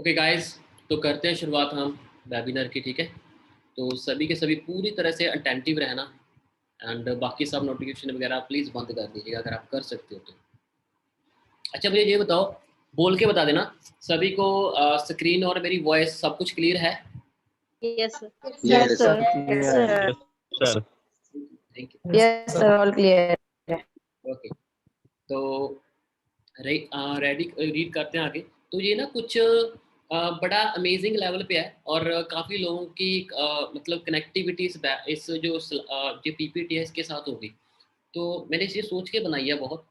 Okay guys, तो करते हैं शुरुआत हम वेबिनार की। ठीक है, तो सभी के सभी पूरी तरह से अटेंटिव रहना एंड बाकी सब नोटिफिकेशन वगैरह प्लीज़ बंद कर दीजिएगा अगर आप कर सकते हो तो। अच्छा, मुझे ये बताओ, बोल के बता देना सभी को, स्क्रीन और मेरी वॉइस सब कुछ क्लियर है? Yes, sir. Yes, sir. Yes, sir. Yes, sir. Thank you. Yes, sir. All clear. Okay, तो रेडी रीड करते हैं आगे। तो ये ना कुछ बड़ा अमेजिंग लेवल पे है और काफ़ी लोगों की मतलब कनेक्टिविटी इस जो पीपीटी है इसके साथ होगी। तो मैंने इसे सोच के बनाई है बहुत।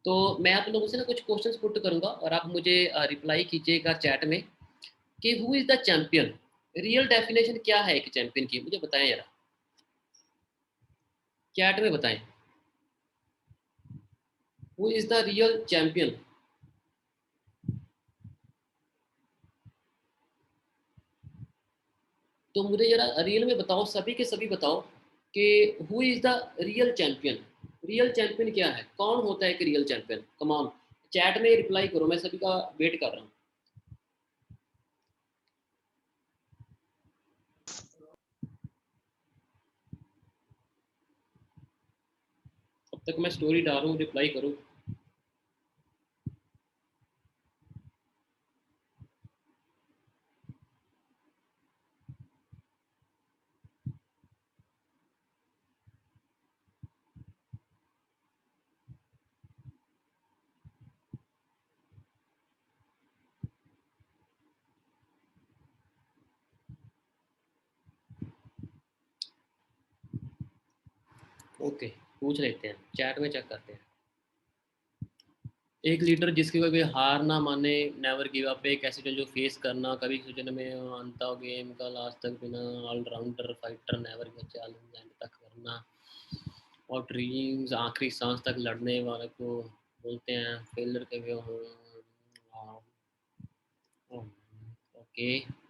तो मैं आप लोगों से ना कुछ क्वेश्चंस पुट करूंगा और आप मुझे रिप्लाई कीजिएगा चैट में कि who is the champion. Real definition क्या है एक चैंपियन की, मुझे बताएं जरा, चैट में बताएं। Who is the real champion? तो मुझे जरा रियल में बताओ, सभी के सभी बताओ कि who is the real champion. Real champion क्या है, कौन होता है एक real champion? Come on, chat में रिप्लाई करो, मैं सभी का वेट कर रहा हूँ। अब तक मैं स्टोरी डाल रहा हूँ, रिप्लाई करो। ओके, पूछ लेते हैं, चैट में चेक करते हैं। एक लीडर जिसकी कोई हार ना माने, नेवर गिव अप, एक ऐसी जो फेस करना कभी सोचने में अंत गेम का लास्ट तक बिना, allrounder fighter, never give challenge end तक करना, और ड्रीम्स आखिरी सांस तक लड़ने वाले को बोलते हैं फेलियर के भी। ओके,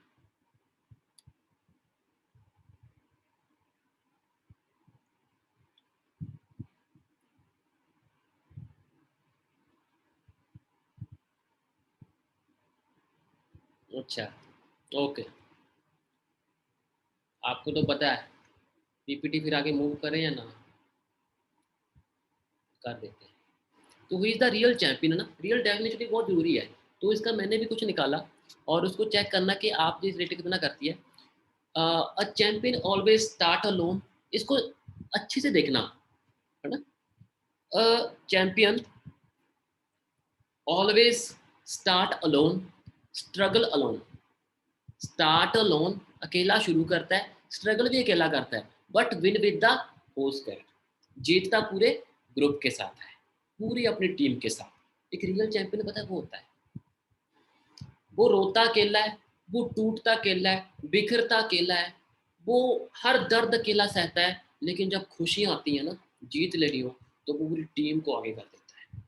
अच्छा, ओके, आपको तो पता है। पीपीटी फिर आगे मूव करें या ना कर देते हैं। तो who is the real champion है ना, रियल डेफिनेशन बहुत जरूरी है। तो इसका मैंने भी कुछ निकाला और उसको चेक करना कि आप जिस रेट कितना करती है। A champion always start alone, इसको अच्छे से देखना है ना। A champion always start alone, struggle alone. Start alone, अकेला शुरू करता है, स्ट्रगल भी अकेला करता है, but win with the whole squad, जीतता पूरे ग्रुप के साथ है, पूरी अपनी टीम के साथ। एक रियल चैंपियन पता है वो होता है, वो रोता अकेला है, वो टूटता अकेला है, बिखरता अकेला है, वो हर दर्द अकेला सहता है, लेकिन जब खुशियां आती है ना, जीत ले रही हो, तो वो पूरी टीम को आगे कर देता है,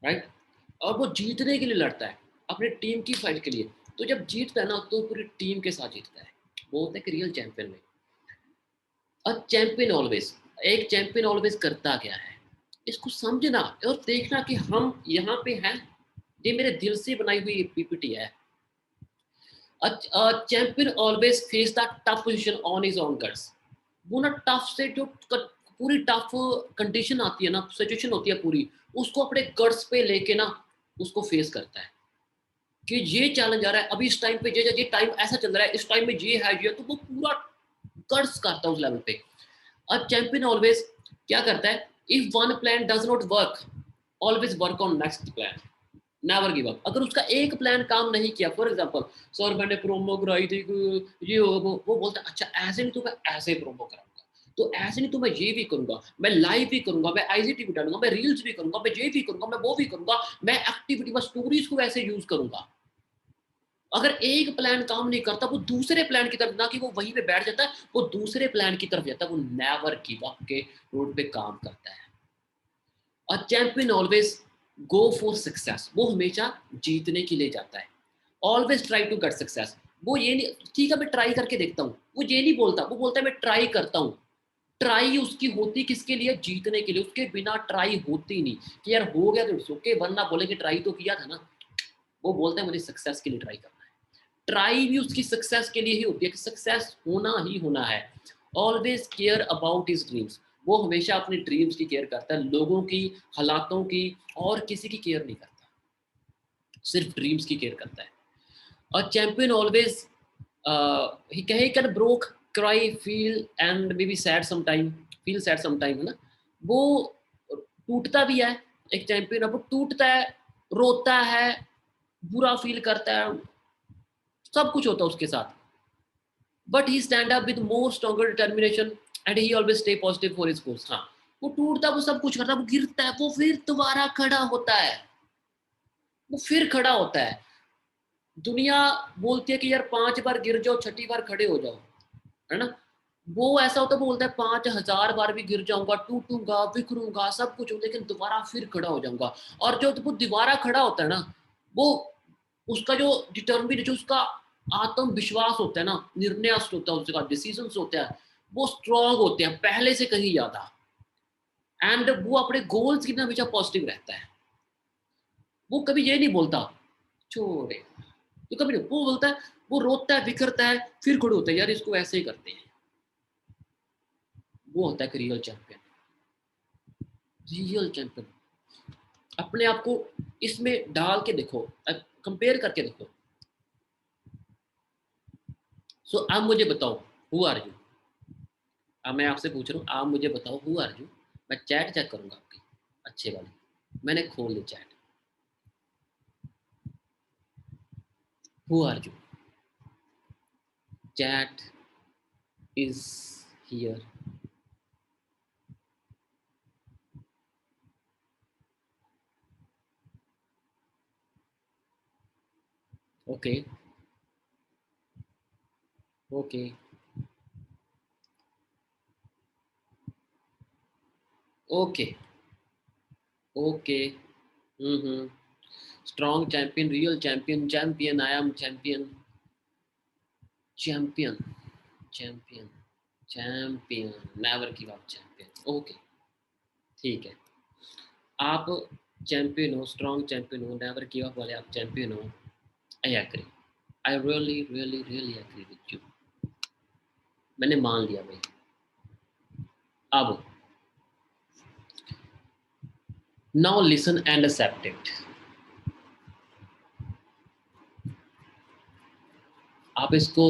राइट। और वो जीतने के लिए लड़ता है, अपनी टीम की फाइट के लिए। तो जब जीतता है ना, तो पूरी टीम के साथ जीतता है, वो होता है कि रियल चैंपियन में। अ चैंपियन ऑलवेज, एक चैंपियन ऑलवेज करता क्या है, इसको समझना और देखना कि हम यहाँ पे हैं। ये मेरे दिल से बनाई हुई पीपीटी है। Champion always face the tough position on his own guts. वो ना टफ से जो पूरी टफ कंडीशन आती है ना, सिचुएशन होती है पूरी, उसको अपने गट्स पे लेके ना उसको फेस करता है कि ये चैलेंज आ रहा है, अभी इस टाइम पे ये टाइम ऐसा चल रहा है, इस टाइम में ये है ये, तो वो पूरा गट्स करता है उस लेवल पे। अब चैंपियन ऑलवेज क्या करता है, if one plan does not work, always work on next plan, never give up. अगर उसका एक प्लान काम नहीं किया, फॉर एग्जांपल सर मैंने प्रोमो कराई थी, ये वो बोलता है अच्छा ऐसे नहीं तो मैं ऐसे प्रोमो कराऊंगा, तो ऐसे नहीं तो मैं ये भी करूंगा, मैं लाइव भी करूंगा, मैं आईजीटी भी डालूंगा, मैं रील्स भी करूंगा, मैं ये भी करूंगा, मैं वो भी करूंगा, मैं एक्टिविटी में स्टोरीज को ऐसे यूज करूंगा। अगर एक प्लान काम नहीं करता, वो दूसरे प्लान की तरफ, ना कि वो वहीं पे बैठ जाता है, वो दूसरे प्लान की तरफ जाता है, वो नेवर गिव अप के रोड पे काम करता है। A champion always go for success, वो हमेशा जीतने के लिए जाता है, always try to get success. वो ये नहीं ठीक है मैं ट्राई करके देखता हूँ, वो ये नहीं बोलता, वो बोलता है मैं ट्राई करता हूँ। ट्राई उसकी होती किसके लिए, जीतने के लिए, उसके बिना ट्राई होती नहीं कि यार हो गया तो ओके, वरना बोलेंगे ट्राई तो किया था ना। वो बोलता है मुझे सक्सेस के लिए ट्राई करना है। ट्राई भी उसकी सक्सेस के लिए ही होती है कि सक्सेस होना ही होना है। Always care about his dreams, वो हमेशा अपनी ड्रीम्स की केयर करता है, लोगों की, हालातों की और किसी की केयर नहीं करता, सिर्फ ड्रीम्स की केयर करता है। और champion always he can broke cry feel and maybe sad sometime, feel sad sometime, है ना। वो टूटता भी है, एक चैंपियन है वो टूटता है, रोता है, बुरा फील करता है, सब कुछ होता है उसके साथ, but he stand up with more stronger determination and he always stay positive for his goals. हाँ, वो टूटता है, वो सब कुछ करता है, वो गिरता है, वो फिर दोबारा खड़ा होता है, वो फिर खड़ा होता है। दुनिया बोलती है कि यार 5 बार गिर जाओ, छठी बार खड़े हो जाओ, है ना। वो ऐसा होता है, बोलता है 5000 बार भी गिर जाऊंगा, टूटूंगा, बिखरूंगा, सब कुछ हो, लेकिन दोबारा फिर खड़ा हो जाऊंगा। और जो वो दोबारा खड़ा होता है ना, वो उसका जो डिटर्मिन, जो उसका आत्मविश्वास होता है ना, निर्णयस्थ होता है, उसका डिसीजंस होता है, वो स्ट्रॉन्ग होते हैं पहले से कहीं ज्यादा। एंड वो अपने गोल्स की हमेशा पॉजिटिव रहता है। वो कभी ये नहीं बोलता छोड़े, तो कभी नहीं, वो बोलता है, वो रोता है, बिखरता है, फिर खड़े होता है, यार इसको ऐसे ही करते हैं। वो होता है रियल चैंपियन। रियल चैंपियन अपने आप को इसमें डाल के देखो, कंपेयर करके देखो। सो अब मुझे बताओ, हु आर यू। अब मैं आपसे पूछ रहा हूँ, आप मुझे बताओ हु आर यू। मैं चैट चेक करूंगा आपकी अच्छे वाली, मैंने खोल ली chat. Who are you, chat is here. Okay okay okay okay. Strong champion, real champion, champion, I am champion, champion, champion, champion, never give up champion. Okay, ठीक है। आप चैंपियन हो, स्ट्रॉन्ग चैंपियन हो, नेवर गिव अप वाले आप champion हो। I agree, I really really really agree with you. मैंने मान लिया भाई। अब now listen and accept it. आप इसको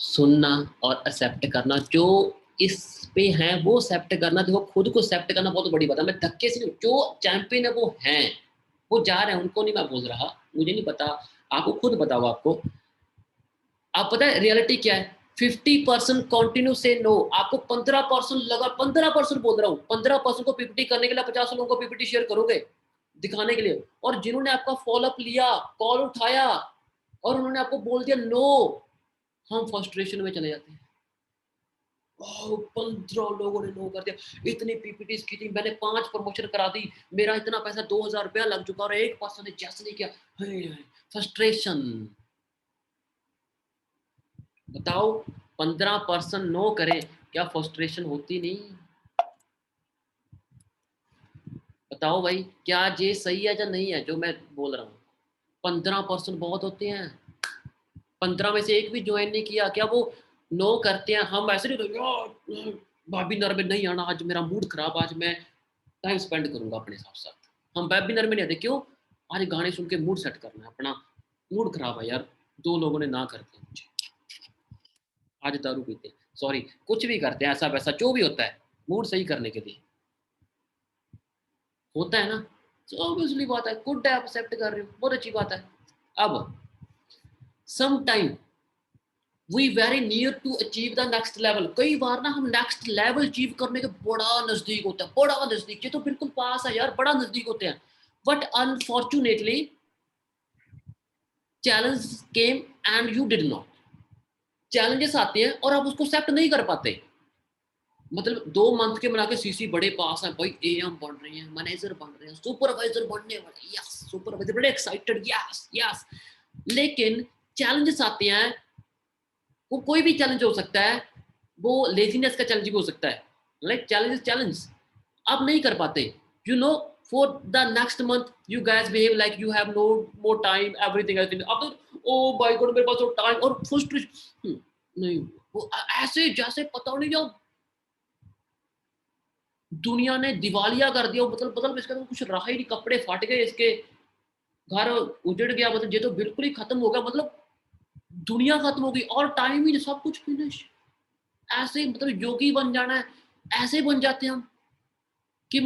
सुनना और एक्सेप्ट करना, जो इस पे है वो एक्सेप्ट करना। देखो, खुद को एक्सेप्ट करना बहुत बड़ी बात है। मैं धक्के से नहीं, जो चैंपियन है वो हैं, वो जा रहे हैं, उनको नहीं मैं बोल रहा, मुझे नहीं पता, आपको खुद बताओ। आपको आप पता है रियलिटी क्या है। 50% कॉन्टिन्यू से नो, आपको 15% लगा, 15% बोल रहा हूँ, 15% को पीपीटी करने के लिए 50 लोगों को पीपीटी शेयर करोगे दिखाने के लिए, और जिन्होंने आपका फॉलोअप लिया, कॉल उठाया और उन्होंने आपको बोल दिया नो, हम फ्रस्ट्रेशन में चले जाते हैं। 15 लोगों ने नो कर दिया, इतनी पीपीटी की थी, मैंने 5 प्रमोशन करा दी, मेरा इतना पैसा 2000 रुपया लग चुका और एक पर्सन ने जैसे नहीं किया, फ्रस्ट्रेशन। बताओ, 15% नो करे, क्या फ्रस्ट्रेशन होती नहीं? बताओ भाई, क्या ये सही है या नहीं है जो मैं बोल रहा हूँ? 15% बहुत होते हैं। 15 में से एक भी ज्वाइन नहीं किया, क्या वो नो करते हैं? हम ऐसे नहीं तो यार वेबिनार में नहीं आना, आज मेरा मूड खराब, आज मैं टाइम स्पेंड करूंगा अपने साथ। हम वेबिनार में नहीं आते, क्यों? आज गाने सुन के मूड सेट करना है अपना, मूड खराब है यार, 2 लोगों ने ना कर दिया मुझे, आज दारू पीते हैं, सॉरी, कुछ भी करते हैं, ऐसा वैसा जो भी होता है, मूड सही करने के लिए होता है ना। तो ऑब्वियसली बात है, गुड है, आप एक्सेप्ट कर रहे हो, बहुत अच्छी बात है। अब some time we very near to achieve the next level. कई बार ना हम नेक्स्ट लेवल अचीव करने के बड़ा नजदीक होता है, बड़ा नजदीक, ये तो बिल्कुल पास है यार, बड़ा नजदीक होते हैं, but unfortunately challenge came and you did not. Challenges आते हैं और आप उसको एक्सेप्ट नहीं कर पाते। मतलब 2 मंथ के बना के सीसी बड़े पास है भाई, एएम बन रहे हैं, मैनेजर बन रहे हैं, सुपरवाइजर बनने वाले, यस सुपरवाइजर, बड़े एक्साइटेड, यस यस। लेकिन चैलेंजेस आते हैं, वो कोई भी चैलेंज हो सकता है, वो लेजीनेस का चैलेंज भी हो सकता है, लाइक चैलेंज, आप नहीं कर पाते, you know. for the next month you guys behave like you have no more time, everything else अब तो oh my god मेरे पास तो time और frustration नहीं, वो ऐसे जैसे पता नहीं क्या दुनिया ने दिवालिया कर दिया, मतलब इसका तो कुछ रहा ही नहीं, कपड़े फट गए इसके, घर उजड़ गया, मतलब ये तो बिल्कुल ही खत्म हो गया, मतलब दुनिया खत्म हो गई और टाइम ही सब कुछ फिनिश। ऐसे मतलब योगी बन जाना है, ऐसे बन जाते हैं हम कि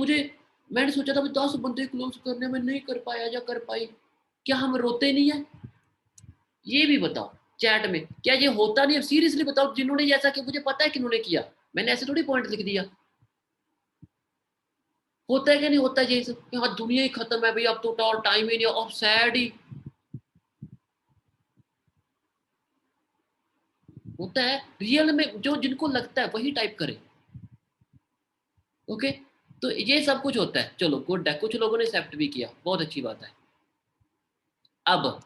मैंने सोचा था 10 बंदे क्लोज करने में नहीं कर पाया या कर पाई, क्या हम रोते नहीं है? ये भी बताओ चैट में, क्या ये होता नहीं है? सीरियसली बताओ, जिन्होंने ये ऐसा किया मुझे पता है किन्होंने किया, मैंने ऐसे थोड़ी पॉइंट लिख दिया। होता है कि नहीं होता ये सब कि हाँ दुनिया ही खत्म है भाई, अब तो और टाइम ही नहीं, और सैड ही होता है। रियल में जो जिनको लगता है वही टाइप करें, ओके? तो ये सब कुछ होता है, चलो गुड है, कुछ लोगों ने एक्सेप्ट भी किया, बहुत अच्छी बात है। अब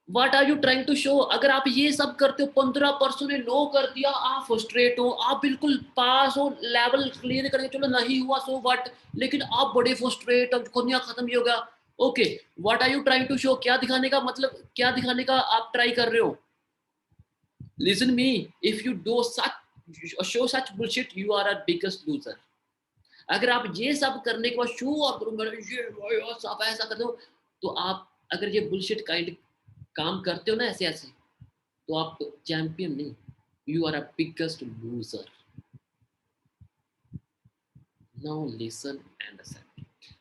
what are you trying to show? अगर आप ये सब करते हो, 15% ने नो कर दिया, आप फ्रस्ट्रेट हो, आप बिल्कुल पास हो, लेवल क्लियर करके चलो नहीं हुआ सो व्हाट, लेकिन आप बड़े फ्रस्ट्रेट, अब दुनिया खत्म ही होगा, okay? What are you trying to show? क्या दिखाने का मतलब, क्या दिखाने का आप ट्राई कर रहे हो? Listen me, if you do such show such bullshit, you are a biggest loser. अगर आप ये सब करने के बाद शो और ये सब ऐसा करते हो, तो आप अगर ये बुलशिट काइंड काम करते हो ना ऐसे ऐसे, तो आप चैंपियन नहीं, you are a biggest loser. Now listen and accept.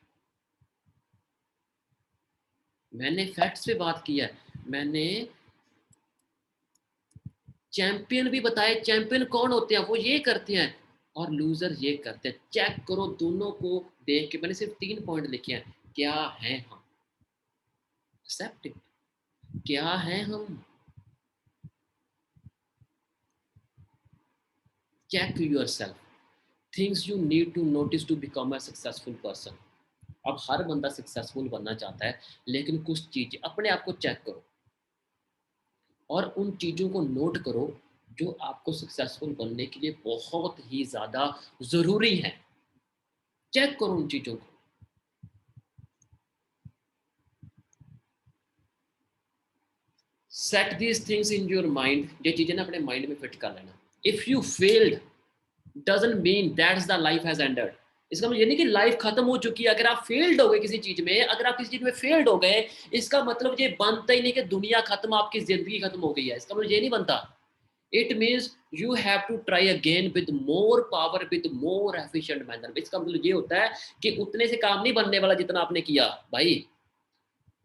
मैंने फैक्ट्स पे बात किया है, मैंने चैंपियन भी बताया, चैंपियन कौन होते हैं, वो ये करते हैं और लूजर ये करते हैं। चेक करो दोनों को देख के, मैंने सिर्फ 3 पॉइंट लिखे हैं, क्या है हम, एक्सेप्ट इट, क्या है हम, check yourself, things you need to notice to become a successful person। अब हर बंदा सक्सेसफुल बनना चाहता है, लेकिन कुछ चीजें अपने आप को चेक करो और उन चीजों को नोट करो जो आपको सक्सेसफुल बनने के लिए बहुत ही ज्यादा जरूरी है। चेक करो उन चीजों को। Set these things in your mind, ये चीजें ना अपने माइंड में फिट कर लेना। If you failed doesn't mean that's the life has ended। इसका मतलब ये नहीं कि लाइफ खत्म हो चुकी है। अगर आप फेल्ड हो गए किसी चीज में, अगर आप किसी चीज में फेल्ड हो गए, इसका मतलब ये बनता ही नहीं कि दुनिया खत्म, आपकी जिंदगी खत्म हो गई है, इसका मतलब ये नहीं बनता। It means you have to try again with more power, with more efficient manner. इसका मतलब ये होता है कि उतने से काम नहीं बनने वाला जितना आपने किया भाई,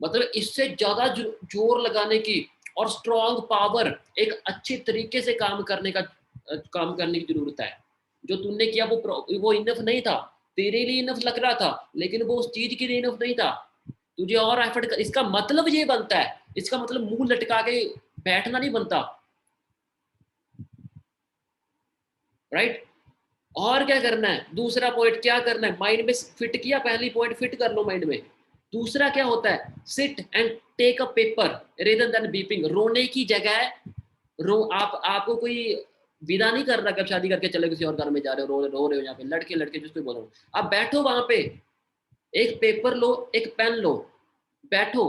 मतलब इससे ज्यादा जोर लगाने की और स्ट्रॉन्ग पावर, एक अच्छे तरीके से काम करने की जरूरत है। जो तुमने किया वो इनफ नहीं था, तेरे लिए इनफ लग रहा था, लेकिन वो उस चीज के लिए इनफ नहीं था, तुझे और एफर्ट कर। इसका मतलब ये बनता है, इसका मतलब मुंह लटका के बैठना नहीं बनता, राइट? और क्या करना है, दूसरा पॉइंट क्या करना है, माइंड में फिट किया, पहली पॉइंट फिट कर लो माइंड में। दूसरा क्या होता है, sit and take a paper rather than weeping. रोने की जगह आपको कोई विदा नहीं कर रहा कि आप शादी करके चले किसी और घर में जा रहे हो, रो रहे हो यहाँ पे, लड़के लड़के जिसको बोल रहा हूँ, आप बैठो वहां पे, एक पेपर लो, एक पेन लो, बैठो,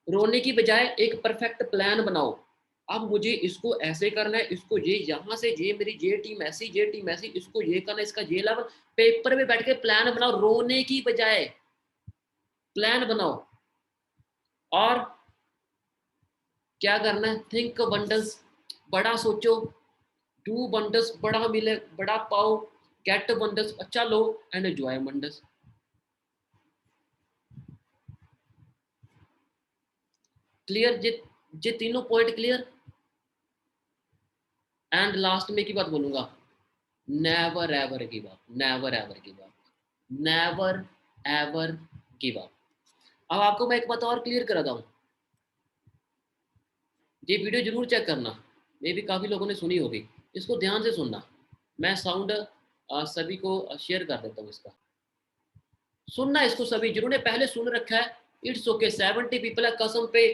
रोने की बजाय एक परफेक्ट प्लान बनाओ। अब मुझे इसको ऐसे करना है, इसको ये यहाँ से ये मेरी ये टीम ऐसी, ये टीम ऐसी, इसको ये करना, इसका ये लेवल, पेपर पे बैठ के प्लान बनाओ, रोने की बजाय प्लान बनाओ। और क्या करना है, थिंक वंडर्स, बड़ा सोचो, डू वंडर्स, बड़ा मिले बड़ा पाओ, गेट वंडर्स, अच्छा लो एंड एंजॉय वंडर्स। क्लियर? ये तीनों पॉइंट क्लियर? एंड लास्ट में की बात बोलूंगा, never ever give up, never ever give up, never ever give up. अब आपको मैं एक बात और क्लियर कराता हूँ, ये वीडियो जरूर चेक करना, मे भी काफ़ी लोगों ने सुनी होगी, इसको ध्यान से सुनना। मैं साउंड सभी को शेयर कर देता हूँ, इसका सुनना, इसको सभी जिन्होंने पहले सुन रखा है, इट्स ओके। 70 पीपल है, कसम पे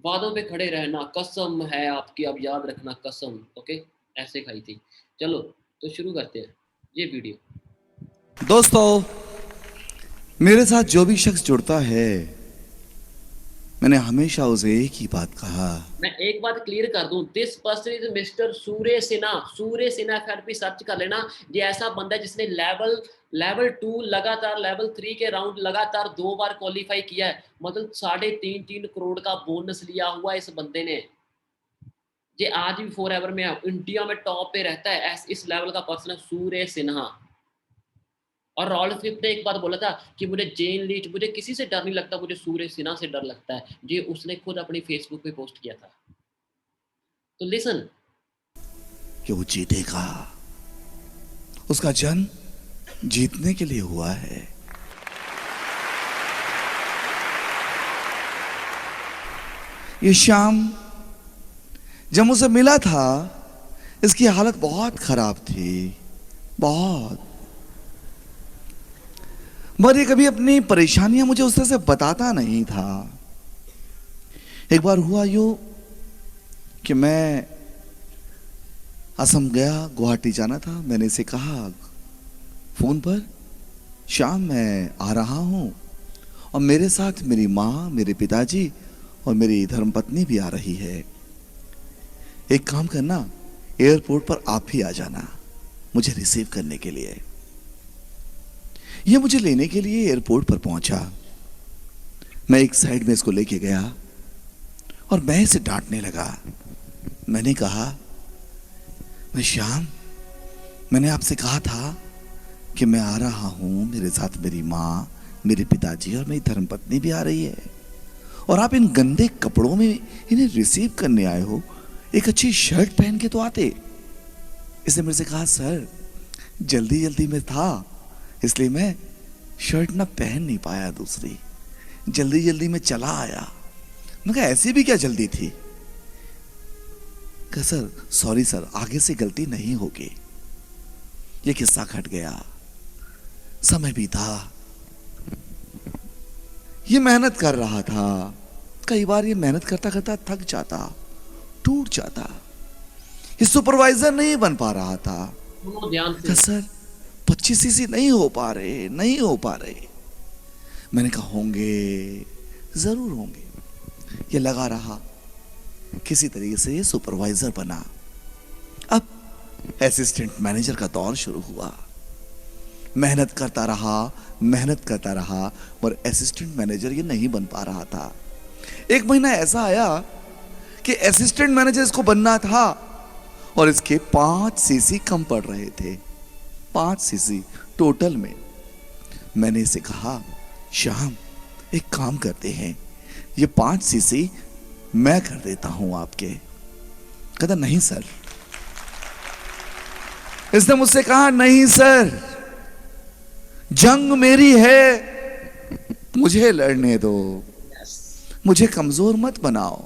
वादों पे खड़े रहना, कसम है आपकी, अब याद रखना कसम, ओके? ऐसे खाई थी। चलो तो शुरू करते हैं ये वीडियो। दोस्तों मेरे साथ जो भी शख्स जुड़ता है, मैंने हमेशा उसे एक ही बात कहा, मैं एक बात क्लियर कर दूं, this person is mister Surya Sinha. Surya Sinha FRP search कर लेना। ये ऐसा बंदा है जिसने लेवल 2 लगातार लेवल 3 के राउंड लगातार 2 बार क्वालिफाई किया है। मतलब 3.5 करोड़ का बोनस लिया हुआ है इस बंदे ने। ये आज भी फॉरएवर में इंडिया में टॉप पे रहता है। इस लेवल का पर्सन है सूर्य सिन्हा। और रॉल्फ फिप ने एक बात बोला था कि मुझे जेन लीच, मुझे किसी से डर नहीं लगता, मुझे सूर्य सिन्हा से डर लगता है। ये उसने खुद अपनी फेसबुक पे पोस्ट किया था। तो लिसन, कि वो जीतेगा। उसका जन्म जीतने के लिए हुआ है। ये शाम जब मुझसे मिला था, इसकी हालत बहुत खराब थी, बहुत। मगर ये कभी अपनी परेशानियां मुझे उस तरह से बताता नहीं था। एक बार हुआ यूं कि मैं असम गया, गुवाहाटी जाना था। मैंने इसे कहा फोन पर, शाम मैं आ रहा हूं और मेरे साथ मेरी माँ, मेरे पिताजी और मेरी धर्मपत्नी भी आ रही है। एक काम करना, एयरपोर्ट पर आप ही आ जाना मुझे रिसीव करने के लिए। यह मुझे लेने के लिए एयरपोर्ट पर पहुंचा। मैं एक साइड में इसको लेके गया और मैं इसे डांटने लगा। मैंने कहा, मैं श्याम, मैंने आपसे कहा था कि मैं आ रहा हूं, मेरे साथ मेरी माँ, मेरे पिताजी और मेरी धर्मपत्नी भी आ रही है, और आप इन गंदे कपड़ों में इन्हें रिसीव करने आए हो। एक अच्छी शर्ट पहन के तो आते। इसने मेरे से कहा, सर जल्दी जल्दी में था, इसलिए मैं शर्ट ना पहन नहीं पाया, दूसरी जल्दी जल्दी में चला आया। मैं कहा, ऐसी भी क्या जल्दी थी? कहा, सर सॉरी सर, आगे से गलती नहीं होगी। ये किस्सा घट गया, समय भी था, ये मेहनत कर रहा था। कई बार ये मेहनत करता करता थक जाता, टूट जाता। ये सुपरवाइजर नहीं बन पा रहा था। ध्यान से। सर 25 सीसी नहीं हो पा रहे, नहीं हो पा रहे। मैंने कहा, होंगे, जरूर होंगे। ये लगा रहा, किसी तरीके से ये सुपरवाइजर बना। अब असिस्टेंट मैनेजर का दौर शुरू हुआ। मेहनत करता रहा, मेहनत करता रहा, और असिस्टेंट मैनेजर ये नहीं बन पा रहा था। एक महीना ऐसा आया कि असिस्टेंट मैनेजर इसको बनना था और इसके 5 सीसी कम पड़ रहे थे, 5 सीसी टोटल में। मैंने इसे कहा, श्याम एक काम करते हैं, ये 5 सीसी मैं कर देता हूं आपके। कहता, नहीं सर। इसने मुझसे कहा, नहीं सर, जंग मेरी है, मुझे लड़ने दो, मुझे कमजोर मत बनाओ।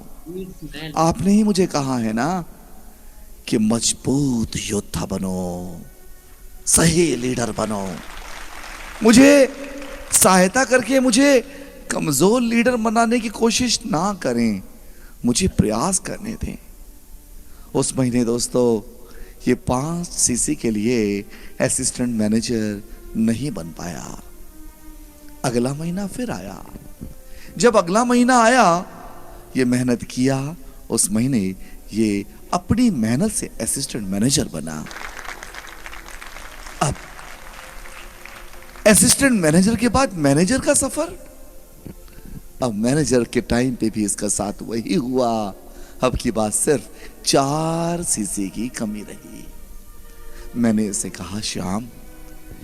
आपने ही मुझे कहा है ना कि मजबूत योद्धा बनो, सही लीडर बनो। मुझे सहायता करके मुझे कमजोर लीडर बनाने की कोशिश ना करें, मुझे प्रयास करने दें। उस महीने दोस्तों, ये 5 सीसी के लिए असिस्टेंट मैनेजर नहीं बन पाया। अगला महीना फिर आया। जब अगला महीना आया, ये मेहनत किया, उस महीने ये अपनी मेहनत से असिस्टेंट मैनेजर बना। अब असिस्टेंट मैनेजर के बाद मैनेजर का सफर। अब मैनेजर के टाइम पे भी इसका साथ वही हुआ। अब की बात सिर्फ 4 सीसी की कमी रही। मैंने इसे कहा, श्याम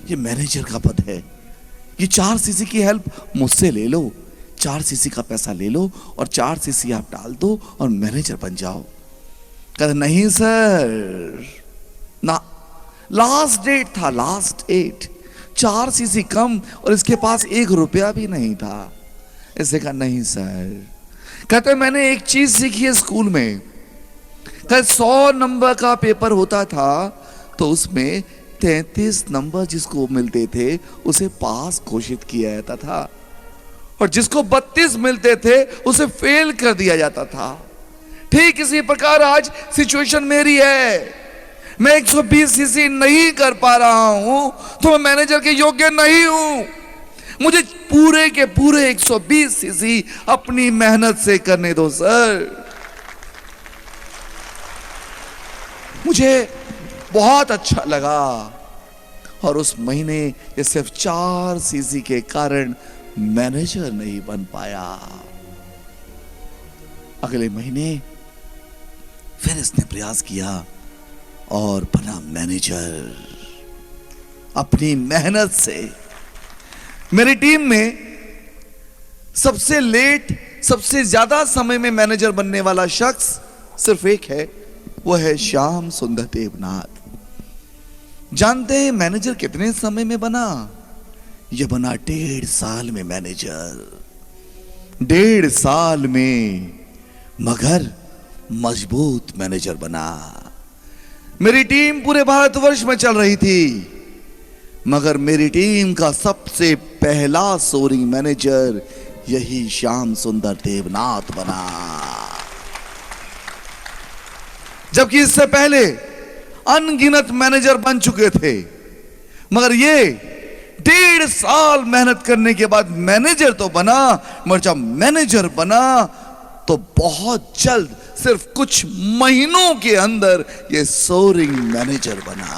ये मैनेजर का पद है, ये 4 सीसी की हेल्प मुझसे ले लो, 4 सीसी का पैसा ले लो और 4 सीसी आप डाल दो और मैनेजर बन जाओ। कहता, नहीं सर ना, लास्ट डेट था, लास्ट डेट, 4 सीसी कम और इसके पास 1 रुपया भी नहीं था। इसे कहा, नहीं सर। कहते, मैंने एक चीज सीखी है स्कूल में। कहते 100 नंबर का पेपर होता था तो उसमें 33 नंबर जिसको मिलते थे उसे पास घोषित किया जाता था, और जिसको 32 मिलते थे उसे फेल कर दिया जाता था। ठीक इसी प्रकार आज सिचुएशन मेरी है। मैं 120 सीसी नहीं कर पा रहा हूं तो मैं मैनेजर के योग्य नहीं हूं। मुझे पूरे के पूरे 120 सीसी अपनी मेहनत से करने दो सर। मुझे बहुत अच्छा लगा और उस महीने ये सिर्फ 4 सीसी के कारण मैनेजर नहीं बन पाया। अगले महीने फिर इसने प्रयास किया और बना मैनेजर अपनी मेहनत से। मेरी टीम में सबसे लेट, सबसे ज्यादा समय में मैनेजर बनने वाला शख्स सिर्फ एक है, वो है श्याम सुंदर देवनाथ। जानते हैं मैनेजर कितने समय में बना? यह बना 1.5 साल में मैनेजर, 1.5 साल में, मगर मजबूत मैनेजर बना। मेरी टीम पूरे भारतवर्ष में चल रही थी, मगर मेरी टीम का सबसे पहला सोरिंग मैनेजर यही श्याम सुंदर देवनाथ बना। जबकि इससे पहले अनगिनत मैनेजर बन चुके थे, मगर ये 1.5 साल मेहनत करने के बाद मैनेजर तो बना, मगर जब मैनेजर बना तो बहुत जल्द, सिर्फ कुछ महीनों के अंदर ये सोरिंग मैनेजर बना।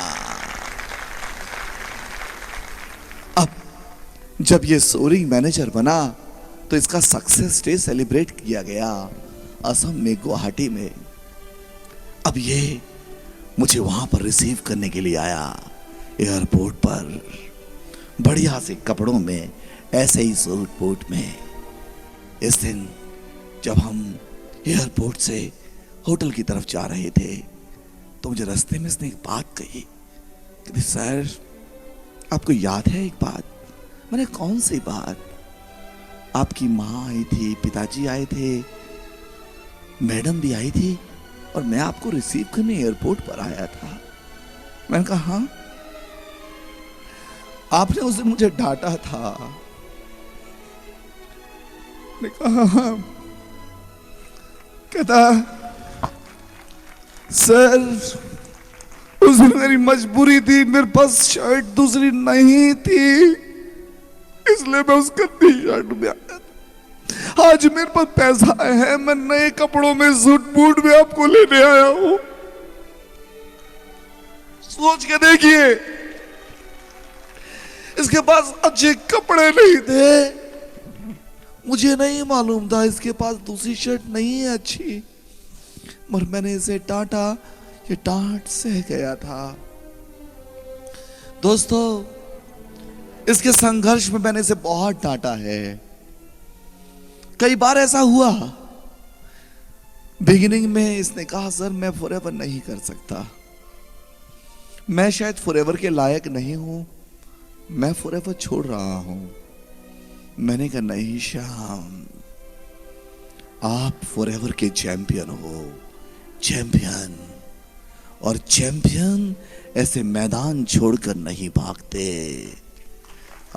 अब जब ये सोरिंग मैनेजर बना तो इसका सक्सेस डे सेलिब्रेट किया गया असम में, गुवाहाटी में। अब ये मुझे वहां पर रिसीव करने के लिए आया एयरपोर्ट पर, बढ़िया से कपड़ों में, ऐसे ही सूट बूट में। इस दिन जब हम एयरपोर्ट से होटल की तरफ जा रहे थे तो मुझे रास्ते में इसने एक बात कही कि सर आपको याद है एक बात? मैंने कौन सी बात? आपकी माँ आई थी, पिताजी आए थे, मैडम भी आई थी और मैं आपको रिसीव करने एयरपोर्ट पर आया था। मैंने कहा हाँ। आपने उस दिन मुझे डांटा था। मैंने कहा हाँ। कहता सर उस दिन मेरी मजबूरी थी, मेरे पास शर्ट दूसरी नहीं थी, इसलिए मैं उस गंदी शर्ट में आया था। आज मेरे पास पैसा है, मैं नए कपड़ों में, सूट बूट में आपको लेने आया हूं। सोच के देखिए, इसके पास अच्छे कपड़े नहीं थे। मुझे नहीं मालूम था इसके पास दूसरी शर्ट नहीं है अच्छी, मगर मैंने इसे डांटा, ये डांट सह गया था। दोस्तों, इसके संघर्ष में मैंने इसे बहुत डांटा है। कई बार ऐसा हुआ, बिगिनिंग में इसने कहा सर मैं फॉरएवर नहीं कर सकता, मैं शायद फॉरएवर के लायक नहीं हूं, मैं फॉरएवर छोड़ रहा हूं। मैंने कहा नहीं श्याम, आप फॉरएवर के चैंपियन हो, चैंपियन। और चैंपियन ऐसे मैदान छोड़कर नहीं भागते।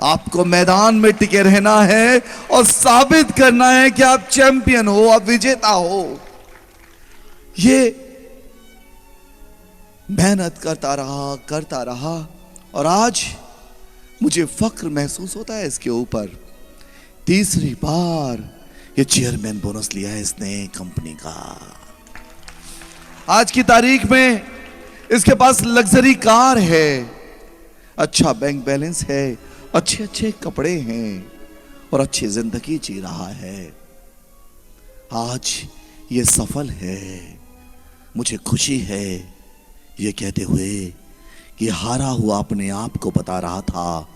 आपको मैदान में टिके रहना है और साबित करना है कि आप चैंपियन हो, आप विजेता हो। ये मेहनत करता रहा और आज मुझे फक्र महसूस होता है इसके ऊपर। तीसरी बार ये चेयरमैन बोनस लिया है इसने कंपनी का। आज की तारीख में इसके पास लग्जरी कार है, अच्छा बैंक बैलेंस है, अच्छे अच्छे कपड़े हैं और अच्छी जिंदगी जी रहा है। आज ये सफल है। मुझे खुशी है ये कहते हुए कि हारा हुआ अपने आप को बता रहा था,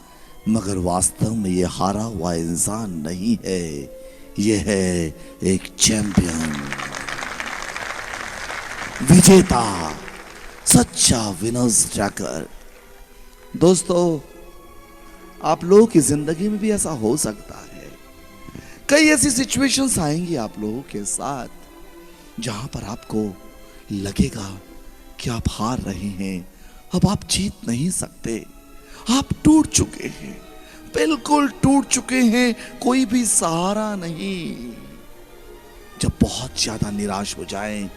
मगर वास्तव में ये हारा हुआ इंसान नहीं है, ये है एक चैंपियन, विजेता, सच्चा विनर्स ट्रैकर। दोस्तों, आप लोगों की जिंदगी में भी ऐसा हो सकता है। कई ऐसी सिचुएशंस आएंगी आप लोगों के साथ जहां पर आपको लगेगा कि आप हार रहे हैं, अब आप जीत नहीं सकते, आप टूट चुके हैं, बिल्कुल टूट चुके हैं, कोई भी सहारा नहीं। जब बहुत ज्यादा निराश हो जाएं,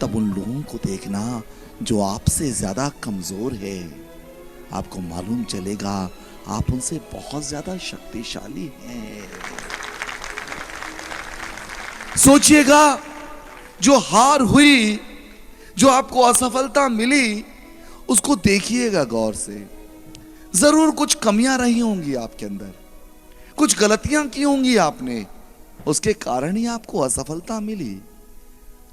तब उन लोगों को देखना जो आपसे ज्यादा कमजोर है। आपको मालूम चलेगा आप उनसे बहुत ज्यादा शक्तिशाली हैं। सोचिएगा, जो हार हुई, जो आपको असफलता मिली, उसको देखिएगा गौर से। जरूर कुछ कमियां रही होंगी आपके अंदर, कुछ गलतियां की होंगी आपने, उसके कारण ही आपको असफलता मिली।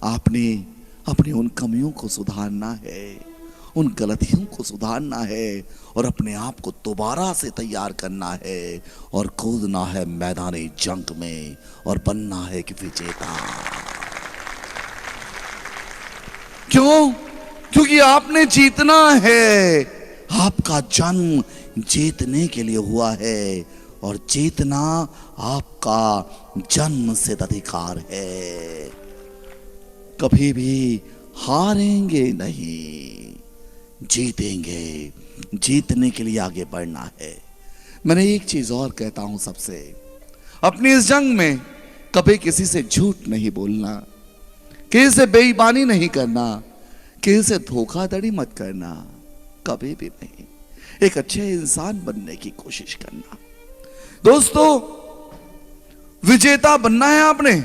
आपने अपनी उन कमियों को सुधारना है, उन गलतियों को सुधारना है और अपने आप को दोबारा से तैयार करना है और कूदना है मैदानी जंग में और बनना है कि विजेता। क्यों? क्योंकि आपने जीतना है। आपका जन्म जीतने के लिए हुआ है और जीतना आपका जन्मसिद्ध अधिकार है। कभी भी हारेंगे नहीं, जीतेंगे। जीतने के लिए आगे बढ़ना है। मैंने एक चीज और कहता हूं सबसे, अपनी इस जंग में कभी किसी से झूठ नहीं बोलना, किसी से बेईमानी नहीं करना, किसी से धोखाधड़ी मत करना, कभी भी नहीं। एक अच्छे इंसान बनने की कोशिश करना। दोस्तों, विजेता बनना है आपने।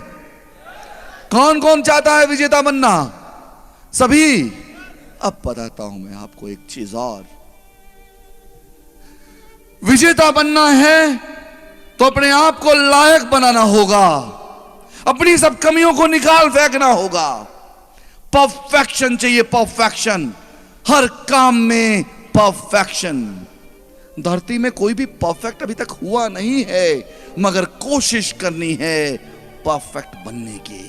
कौन कौन चाहता है विजेता बनना? सभी। अब बताता हूं मैं आपको एक चीज और। विजेता बनना है तो अपने आप को लायक बनाना होगा, अपनी सब कमियों को निकाल फेंकना होगा। परफेक्शन चाहिए, परफेक्शन। हर काम में परफेक्शन। धरती में कोई भी परफेक्ट अभी तक हुआ नहीं है, मगर कोशिश करनी है परफेक्ट बनने की।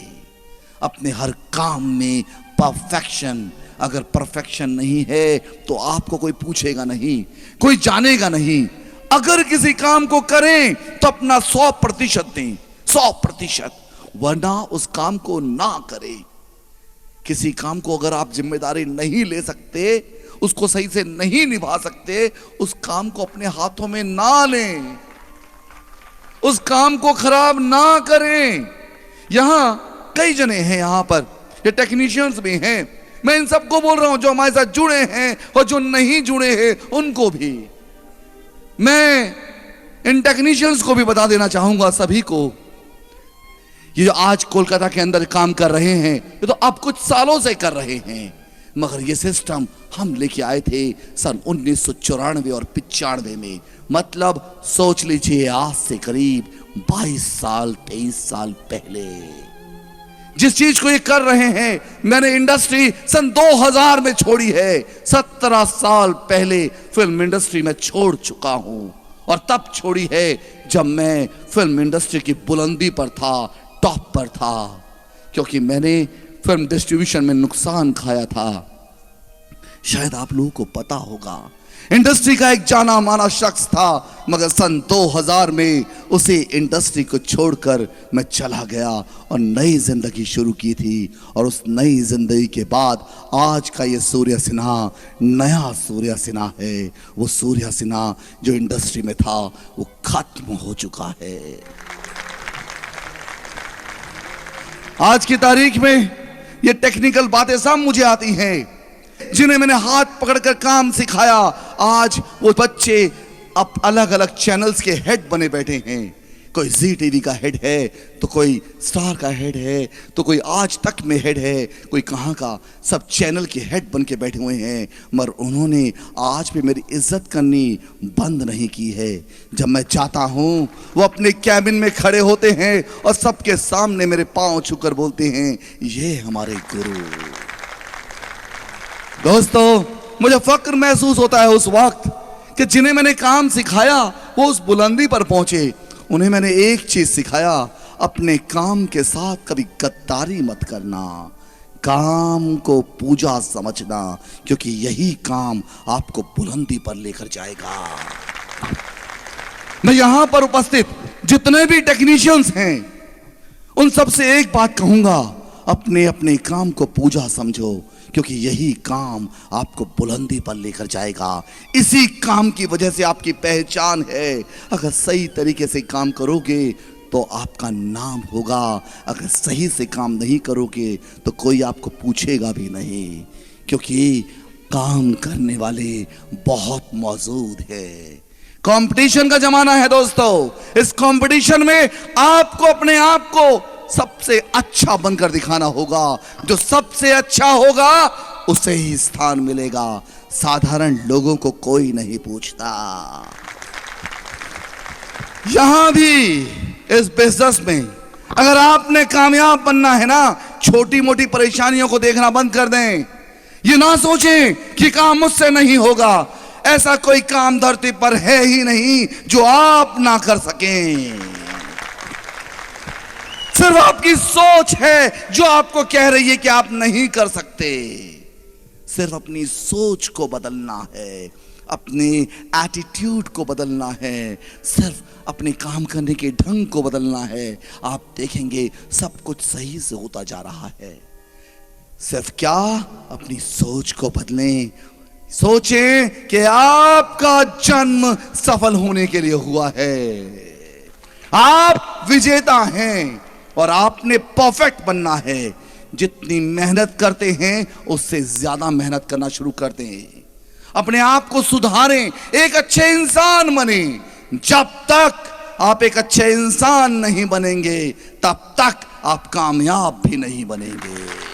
अपने हर काम में परफेक्शन। अगर परफेक्शन नहीं है तो आपको कोई पूछेगा नहीं, कोई जानेगा नहीं। अगर किसी काम को करें तो अपना 100% दें, 100%, वरना उस काम को ना करें। किसी काम को अगर आप जिम्मेदारी नहीं ले सकते, उसको सही से नहीं निभा सकते, उस काम को अपने हाथों में ना लें, उस काम को खराब ना करें। यहां कई जने हैं, यहां पर ये टेक्नीशियंस भी हैं। मैं इन सबको बोल रहा हूं जो हमारे साथ जुड़े हैं और जो नहीं जुड़े हैं उनको भी। मैं इन टेक्नीशियंस को भी बता देना चाहूंगा, सभी को। ये जो आज कोलकाता के अंदर काम कर रहे हैं, ये तो अब कुछ सालों से कर रहे हैं, मगर ये सिस्टम हम लेके आए थे सन 1994 और 95 में। मतलब सोच लीजिए, आज से करीब 22 साल 23 साल पहले जिस चीज को ये कर रहे हैं, मैंने इंडस्ट्री सन 2000 में छोड़ी है। 17 साल पहले फिल्म इंडस्ट्री में छोड़ चुका हूं, और तब छोड़ी है जब मैं फिल्म इंडस्ट्री की बुलंदी पर था, टॉप पर था, क्योंकि मैंने फिल्म डिस्ट्रीब्यूशन में नुकसान खाया था। शायद आप लोगों को पता होगा, इंडस्ट्री का एक जाना माना शख्स था, मगर सन 2000 में उसी इंडस्ट्री को छोड़कर मैं चला गया और नई जिंदगी शुरू की थी। और उस नई जिंदगी के बाद आज का ये सूर्य सिन्हा नया सूर्य सिन्हा है। वो सूर्य सिन्हा जो इंडस्ट्री में था वो खत्म हो चुका है। आज की तारीख में ये टेक्निकल बातें सब मुझे आती हैं, जिन्हें मैंने हाथ पकड़कर काम सिखाया। आज वो बच्चे अब अलग अलग चैनल्स के हेड बने बैठे हैं। कोई जी टीवी का हेड है, तो कोई स्टार का हेड है, तो कोई आज तक में हेड है, कोई कहाँ का। सब चैनल के हेड बन के बैठे हुए हैं, मगर उन्होंने आज भी मेरी इज्जत करनी बंद नहीं की है। जब मैं चाहता हूँ, वो अपने कैबिन में खड़े होते हैं और सबके सामने मेरे पांव छूकर बोलते हैं, ये हमारे गुरु। दोस्तों, मुझे फक्र महसूस होता है उस वक्त कि जिन्हें मैंने काम सिखाया वो उस बुलंदी पर पहुंचे। उन्हें मैंने एक चीज सिखाया, अपने काम के साथ कभी गद्दारी मत करना, काम को पूजा समझना, क्योंकि यही काम आपको बुलंदी पर लेकर जाएगा। मैं यहां पर उपस्थित जितने भी टेक्नीशियंस हैं, उन सबसे एक बात कहूंगा, अपने अपने काम को पूजा समझो, क्योंकि यही काम आपको बुलंदी पर लेकर जाएगा। इसी काम की वजह से आपकी पहचान है। अगर सही तरीके से काम करोगे तो आपका नाम होगा, अगर सही से काम नहीं करोगे तो कोई आपको पूछेगा भी नहीं, क्योंकि काम करने वाले बहुत मौजूद है। कंपटीशन का जमाना है दोस्तों। इस कंपटीशन में आपको अपने आप को सबसे अच्छा बनकर दिखाना होगा। जो सबसे अच्छा होगा उसे ही स्थान मिलेगा। साधारण लोगों को कोई नहीं पूछता। यहां भी इस बिजनेस में अगर आपने कामयाब बनना है ना, छोटी मोटी परेशानियों को देखना बंद कर दें। ये ना सोचें कि काम मुझसे नहीं होगा। ऐसा कोई काम धरती पर है ही नहीं जो आप ना कर सकें। सिर्फ आपकी सोच है जो आपको कह रही है कि आप नहीं कर सकते। सिर्फ अपनी सोच को बदलना है, अपने एटीट्यूड को बदलना है, सिर्फ अपने काम करने के ढंग को बदलना है। आप देखेंगे सब कुछ सही से होता जा रहा है। सिर्फ क्या, अपनी सोच को बदलें। सोचें कि आपका जन्म सफल होने के लिए हुआ है। आप विजेता हैं और आपने परफेक्ट बनना है। जितनी मेहनत करते हैं उससे ज्यादा मेहनत करना शुरू कर दें। अपने आप को सुधारें, एक अच्छे इंसान बने। जब तक आप एक अच्छे इंसान नहीं बनेंगे तब तक आप कामयाब भी नहीं बनेंगे।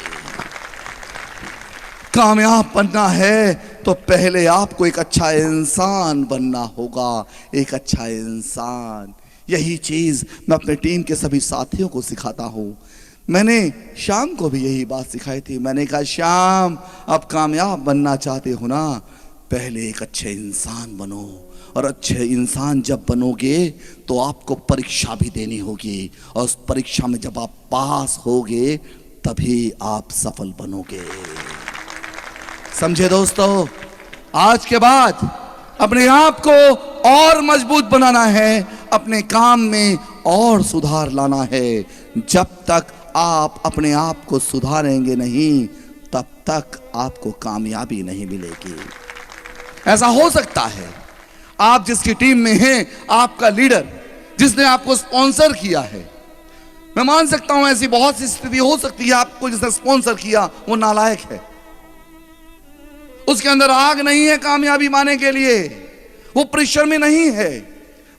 कामयाब बनना है तो पहले आपको एक अच्छा इंसान बनना होगा। एक अच्छा इंसान, यही चीज मैं अपने टीम के सभी साथियों को सिखाता हूं। मैंने श्याम को भी यही बात सिखाई थी। मैंने कहा, श्याम आप कामयाब बनना चाहते हो ना, पहले एक अच्छे इंसान बनो। और अच्छे इंसान जब बनोगे तो आपको परीक्षा भी देनी होगी, और उस परीक्षा में जब आप पास होगे तभी आप सफल बनोगे। समझे दोस्तों? आज के बाद अपने आप को और मजबूत बनाना है, अपने काम में और सुधार लाना है। जब तक आप अपने आप को सुधारेंगे नहीं तब तक आपको कामयाबी नहीं मिलेगी। ऐसा हो सकता है आप जिसकी टीम में हैं, आपका लीडर जिसने आपको स्पॉन्सर किया है, मैं मान सकता हूं ऐसी बहुत सी स्थिति हो सकती है, आपको जिसने स्पॉन्सर किया वो नालायक है, उसके अंदर आग नहीं है कामयाबी पाने के लिए, वो परिश्रमी नहीं है।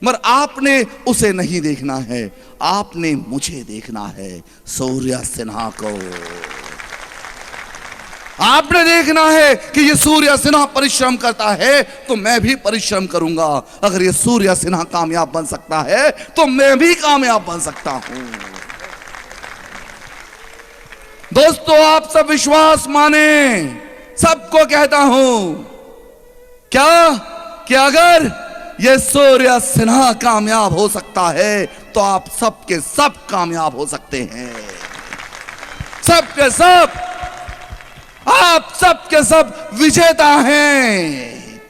मगर आपने उसे नहीं देखना है, आपने मुझे देखना है, सूर्या सिन्हा को। आपने देखना है कि ये सूर्या सिन्हा परिश्रम करता है तो मैं भी परिश्रम करूंगा। अगर ये सूर्या सिन्हा कामयाब बन सकता है तो मैं भी कामयाब बन सकता हूं। दोस्तों, आप सब विश्वास माने, सबको कहता हूं क्या कि अगर ये सूर्या सिन्हा कामयाब हो सकता है तो आप सबके सब कामयाब हो सकते हैं। सबके सब, आप सबके सब विजेता हैं।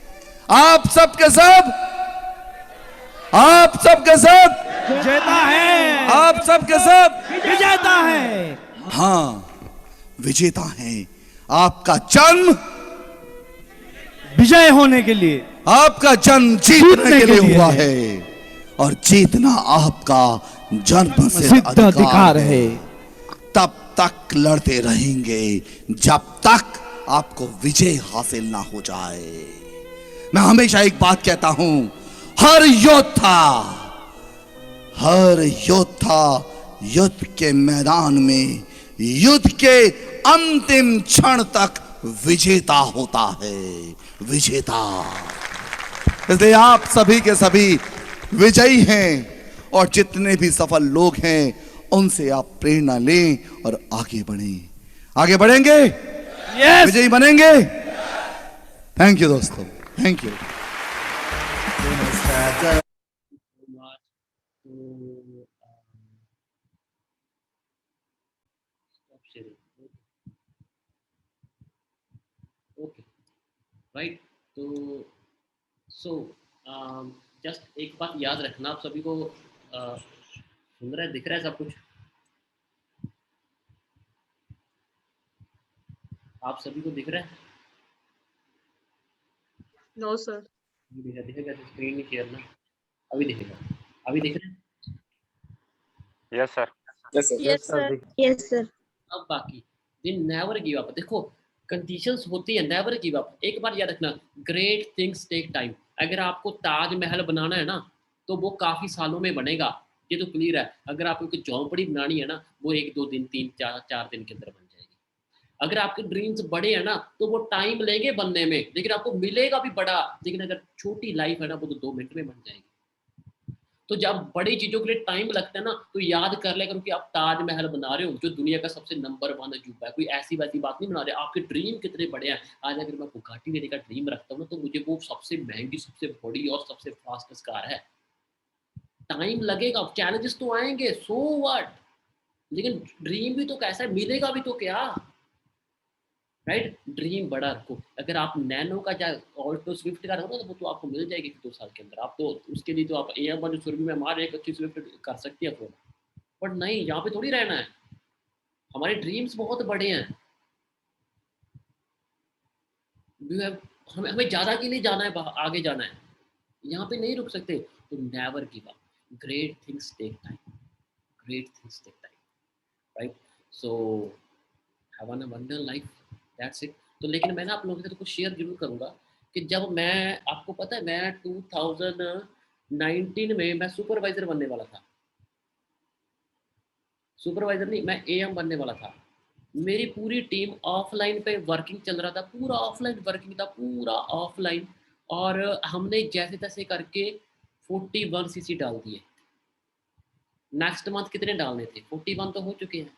आप सबके सब, आप सबके सब विजेता है। आप सबके सब विजेता है। हाँ, विजेता हैं। आपका जन्म विजय होने के लिए, आपका जन्म जीतने के लिए हुआ है, और जीतना आपका जन्म से सिद्ध अधिकार है। तब तक लड़ते रहेंगे जब तक आपको विजय हासिल ना हो जाए। मैं हमेशा एक बात कहता हूं, हर योद्धा युद्ध के मैदान में युद्ध के अंतिम क्षण तक विजेता होता है, विजेता। इसलिए आप सभी के सभी विजयी हैं, और जितने भी सफल लोग हैं उनसे आप प्रेरणा लें और आगे बढ़ें। आगे बढ़ेंगे, Yes! विजयी बनेंगे। थैंक यू दोस्तों, थैंक यू। Okay, right. तो जस्ट एक बात याद रखना, आप सभी को सुन रहा है, दिख रहा है सब कुछ? आप सभी को दिख रहा है? No sir. दिखेगा स्क्रीन नहीं शेयर ना, अभी दिखेगा, अभी दिख रहा है? Yes sir. Yes sir. Yes sir. अब बाकी दिन नेवर गिव अप। देखो कंडीशंस होती है, नेवर गिव अप। एक बार याद रखना, ग्रेट थिंग्स टेक टाइम। अगर आपको ताजमहल बनाना है ना तो वो काफी सालों में बनेगा, ये तो क्लियर है। अगर आपको कोई झोंपड़ी बनानी है ना, वो 1-2 दिन, 3-4 दिन के अंदर बन जाएगी। अगर आपके ड्रीम्स बड़े हैं ना तो वो टाइम लेंगे बनने में, लेकिन आपको मिलेगा भी बड़ा। लेकिन अगर छोटी लाइफ है ना, वो तो 2 मिनट में बन जाएगी। तो जब बड़ी चीजों के लिए टाइम लगता है ना, तो याद कर ले करो कि आप ताजमहल बना रहे हो, जो दुनिया का सबसे नंबर 1 अजूबा है। कोई ऐसी वैसी बात नहीं बना रहे। आपके ड्रीम कितने बड़े हैं। आज अगर मैं बुगाटी लेने का ड्रीम रखता हूँ ना, तो मुझे वो सबसे महंगी, सबसे बड़ी और सबसे फास्टेस्ट कार है। टाइम लगेगा, चैलेंजेस तो आएंगे, सो व्हाट। लेकिन ड्रीम भी तो कैसा है, मिलेगा भी तो क्या, राइट। ड्रीम बड़ा रखो। अगर आप नैनो का या ऑल्टो स्विफ्ट का रखो ना, तो वो तो आपको मिल जाएगी 2 साल के अंदर। आप तो उसके लिए तो आप AM1 सुरभि में हमारे एक अच्छी स्विफ्ट कर सकती है अफोर्ड। बट नहीं, यहाँ पे थोड़ी रहना है। हमारे ड्रीम्स बहुत बड़े हैं। हमें ज़्यादा के लिए जाना है, आगे जाना है, यहाँ पे नहीं रुक सकते। तो never give up. Great things take time, great things take time, right. So have an abundant life, that's it. तो लेकिन मैं ना आप लोगों के साथ कुछ शेयर जरूर करूँगा कि जब मैं, आपको पता है, मैं 2019 में मैं सुपरवाइजर बनने वाला था। सुपरवाइजर नहीं, मैं AM बनने वाला था। मेरी पूरी टीम ऑफलाइन पे वर्किंग चल रहा था, पूरा ऑफलाइन वर्किंग था, पूरा ऑफलाइन। और हमने जैसे तैसे करके 41 CC डाल दिए। नेक्स्ट मंथ कितने डालने थे? 41 तो हो चुके हैं।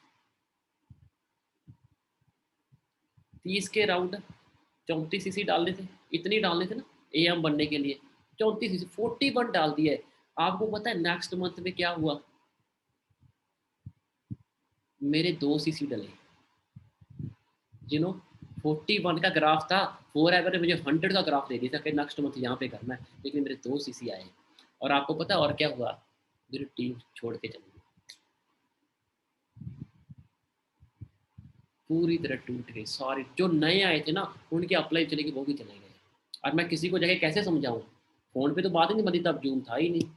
30 के राउंड 34 CC डालने थे, इतनी डालने थे ना AM बनने के लिए। 34 CC 41 डाल दिया है। आपको पता है नेक्स्ट मंथ में क्या हुआ? मेरे 2 CC डले। जिनो 41 का ग्राफ था, 4 एवर ने मुझे 100 का ग्राफ दे दिया था कि नेक्स्ट मंथ यहाँ पे करना है, लेकिन मेरे 2 CC आए। और आपको पता है और क्या हुआ? मेरी टीम छोड़ के चली गई, पूरी तरह टूट गई। सॉरी, जो नए आए थे ना, उनकी अप्लाई चलेगी, वो भी चले गए। और मैं किसी को जाके कैसे समझाऊं? फोन पे तो बात ही नहीं बनती, तब जूम था ही नहीं।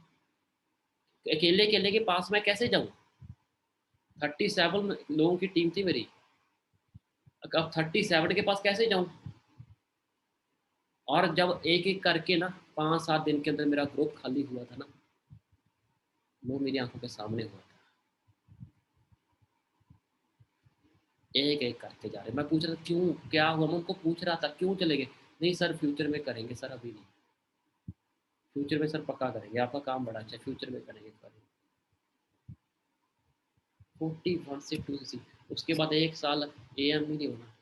अकेले अकेले के पास मैं कैसे जाऊं? 37 लोगों की टीम थी मेरी, अब 37 के पास कैसे जाऊं? और जब एक एक करके ना 5-7 दिन के अंदर मेरा ग्रुप खाली हुआ था ना, वो मेरी आंखों के सामने हुआ था। एक एक करके जा रहे। मैं पूछ रहा था क्यों, क्या हुआ? मैं उनको पूछ रहा था क्यों चले गए। नहीं सर, फ्यूचर में करेंगे सर, अभी नहीं। फ्यूचर में सर पक्का करेंगे, आपका काम बड़ा अच्छा, फ्यूचर में करेंगे। 41 से 2 CC। उसके बाद 1 साल AM ही नहीं होना।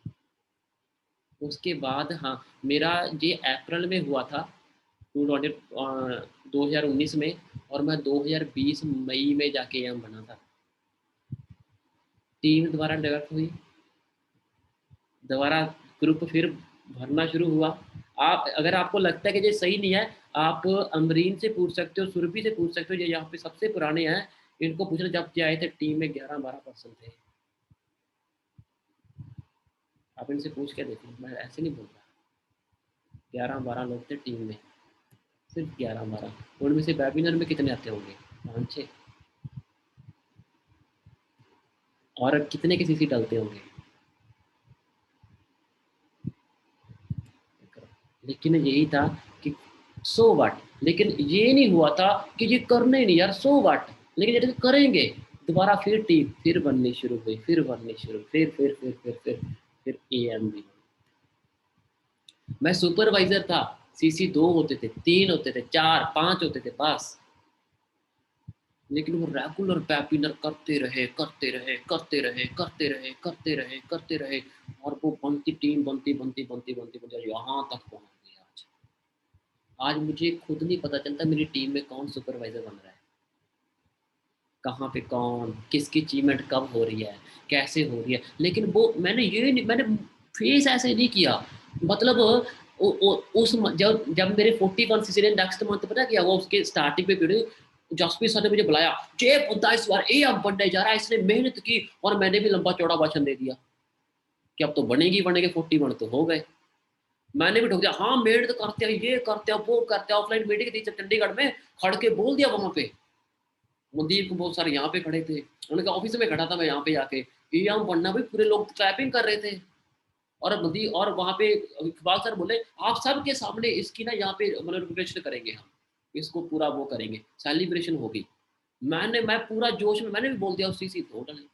उसके बाद हाँ, मेरा ये अप्रैल में हुआ था 2019 में, और मैं 2020 मई में जाके AM बना था। टीम दोबारा डेवलप हुई, दोबारा ग्रुप फिर भरना शुरू हुआ। आप, अगर आपको लगता है कि ये सही नहीं है, आप अमरीन से पूछ सकते हो, सुरभि से पूछ सकते हो, ये यहाँ पे सबसे पुराने हैं, इनको पूछना। जब ये आए थे टीम में 11-12% थे। आप इनसे पूछ के देखो, मैं ऐसे नहीं बोल रहा। 11-12 लोग थे टीम में, सिर्फ 11-12। उनमें से वेबिनार में कितने आते होंगे? 5-6। और कितने के CC डालते होंगे? लेकिन यही था कि सो व्हाट। लेकिन ये नहीं हुआ था कि ये करने नहीं यार, सो व्हाट। लेकिन ये करेंगे। दोबारा फिर टीम फिर बननी शुरू हुई, फिर बननी शुरू, फिर AM भी। मैं सुपरवाइजर था, CC 2 होते थे, 3 होते थे, 4-5 होते थे बस। लेकिन वो रेगुलर वेबिनार करते रहे, करते रहे, करते रहे, करते रहे, करते रहे, करते रहे। और वो बनती टीम बनती बनती बनती बनती बनती यहाँ तक पहुँच गई। आज मुझे खुद नहीं पता चलता मेरी टीम में कौन सुपरवाइजर बन रहा है, कहाँ पे कौन, किसकी अचीवमेंट कब हो रही है, कैसे हो रही है। लेकिन वो मैंने फेस ऐसे नहीं किया। मतलब उस जब मेरे 41 CC ने नेक्स्ट मंथ पता क्या हुआ, उसके स्टार्टिंग पे पीरियड जसप्रीत सर ने मुझे बुलाया, जे बंदा इस बार AM बनने जा रहा है, इसने मेहनत की। और मैंने भी लंबा चौड़ा भाषण दे दिया कि अब तो बनेगी, 41 तो हो गए। मैंने भी ठोक दिया, हाँ मेहनत करते हैं, ये करते हैं, वो करते हैं। ऑफलाइन मीटिंग थी चंडीगढ़ में, खड़ के बोल दिया वहां पे। मनदीप को बहुत सारे यहाँ पे खड़े थे, उनके ऑफिस में खड़ा था मैं यहाँ पे जाके, AM बनना भी, पूरे लोग क्लैपिंग कर रहे थे। और वहाँ पे इकबाल सर बोले आप सबके सामने इसकी ना यहाँ पे रिकग्निशन करेंगे, हम इसको पूरा वो करेंगे, सेलिब्रेशन होगी। मैं पूरा जोश में मैंने भी बोल दिया, उसी धो डाले।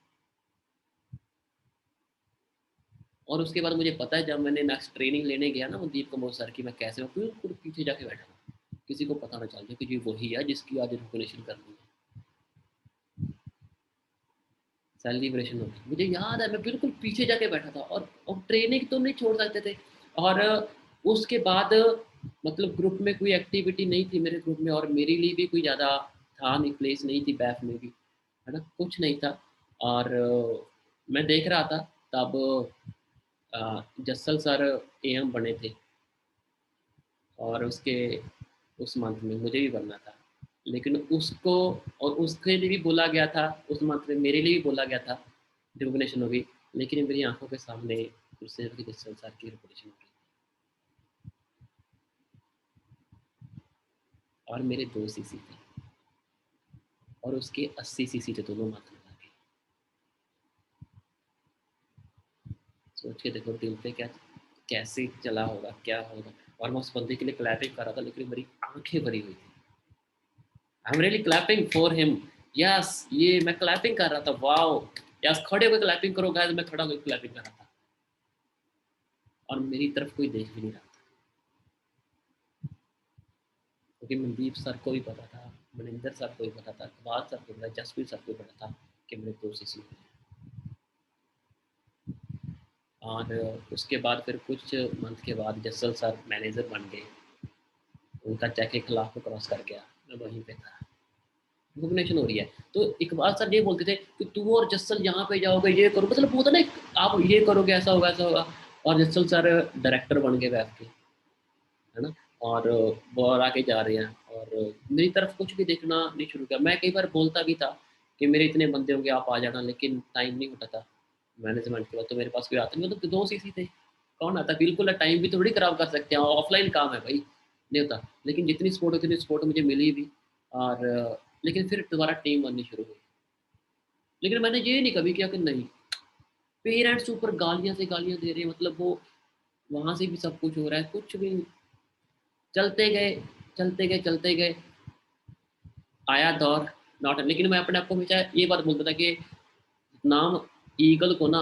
और उसके बाद मुझे पता है जब मैंने नेक्स्ट ट्रेनिंग लेने गया ना मनदीप कम्बोज सर की, मैं कैसे बिल्कुल पीछे जाके बैठा था, किसी को पता ना चल जाए कि ये वही है जिसकी आज रिकग्निशन करनी है, सेलिब्रेशन होगी। मुझे याद है मैं बिल्कुल पीछे जाके बैठा था, और ट्रेनिंग तो नहीं छोड़ सकते थे। और उसके बाद मतलब ग्रुप में कोई एक्टिविटी नहीं थी मेरे ग्रुप में, और मेरे लिए भी कोई ज़्यादा था नहीं, प्लेस नहीं थी बैफ में भी, है ना, कुछ नहीं था। और मैं देख रहा था तब जस्सल सर एएम बने थे, और उस मंथ में मुझे भी बनना था, लेकिन उसको और उसके लिए भी बोला गया था, उस मंथ में मेरे लिए भी बोला गया था रिकॉग्निशन होगी, लेकिन मेरी आंखों के सामने सिर्फ जस्सल सर की रिकॉग्निशन हो गई, और मेरे 2 सीसी थे, और उसके 80 सीसी थे दोनों मंथ लगा के। सोच के देखो दिल पे क्या कैसे चला होगा, क्या होगा। और मैं उस बंदे के लिए क्लैपिंग कर रहा था, लेकिन मेरी आंखें भरी हुई थी। I am really clapping for him, yes, ये मैं क्लैपिंग कर रहा था, वाओ यस, खड़े हुए क्लैपिंग करो गाइस, मैं खड़ा होकर क्लैपिंग कर रहा था, और मेरी तरफ कोई देख भी नहीं रहा था, क्योंकि मनदीप सर को भी पता था, मनिंदर सर को भी पता था, इकबाल सर को पता था, जसप्रीत सर को पता था कि मेरे 2 सीसी हैं। और उसके बाद फिर कुछ मंथ के बाद जसल सर मैनेजर बन गए, उनका चेक 1 लाख को क्रॉस कर गया, मैं वहीं पे था, रिकॉग्निशन हो रही है। तो इकबाल सर ये बोलते थे कि तू और जसल यहाँ पे जाओगे, ये करो, मतलब वो था ना, आप ये करोगे ऐसा होगा ऐसा होगा। और जसल सर डायरेक्टर बन गए बैठ के, है ना, और वो और आगे जा रहे हैं, और मेरी तरफ कुछ भी देखना नहीं शुरू किया। मैं कई बार बोलता भी था कि मेरे इतने बंदे होंगे आप आ जाना, लेकिन टाइम नहीं होता था मैनेजमेंट के बाद, तो मेरे पास कोई आता नहीं, मतलब 2 सीसी थे, कौन आता, बिल्कुल टाइम भी थोड़ी खराब कर सकते हैं, ऑफलाइन काम है भाई, नहीं होता। लेकिन जितनी सपोर्ट उतनी सपोर्ट मुझे मिली भी, और लेकिन फिर दोबारा टीम बननी शुरू हुई। लेकिन मैंने ये नहीं कभी किया कि नहीं, पेरेंट्स ऊपर गालियां से गालियां दे रहे हैं, मतलब वो वहाँ से भी सब कुछ हो रहा है, कुछ भी चलते गए चलते गए चलते गए, आया दौर नॉट। लेकिन मैं अपने आप को हमेशा ये बात बोलता था कि नाम ईगल को ना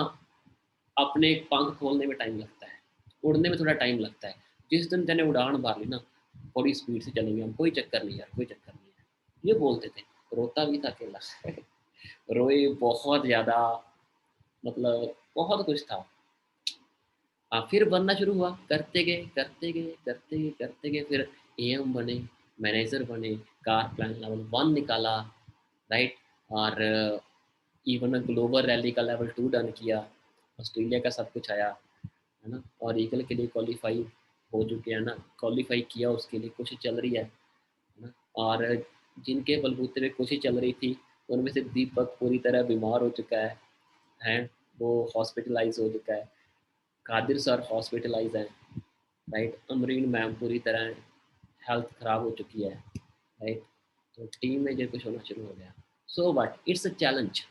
अपने पंख खोलने में टाइम लगता है, उड़ने में थोड़ा टाइम लगता है। जिस दिन मैंने उड़ान मार ली ना, बड़ी स्पीड से चलेंगे हम, कोई चक्कर नहीं यार, कोई चक्कर नहीं है, ये बोलते थे। रोता भी था अकेला रोए बहुत ज़्यादा, मतलब बहुत कुछ था। फिर बनना शुरू हुआ, करते गए करते गए करते गए करते गए, फिर एएम बने, मैनेजर बने, कार प्लान लेवल 1 निकाला, राइट। और इवन ग्लोबल रैली का लेवल 2 डन किया, ऑस्ट्रेलिया का सब कुछ आया, है ना, और ईगल के लिए क्वालिफाई हो चुके हैं ना, क्वालिफाई किया, उसके लिए कोशिश चल रही है ना। और जिनके बलबूते पे कोशिश चल रही थी उनमें से दीपक पूरी तरह बीमार हो चुका है, वो हॉस्पिटलाइज हो चुका है, कादिर सर हॉस्पिटलाइज हैं, राइट, अमरीन मैम पूरी तरह हेल्थ ख़राब हो चुकी है, राइट। तो टीम में जो कुछ होना शुरू हो गया। So but it's a challenge,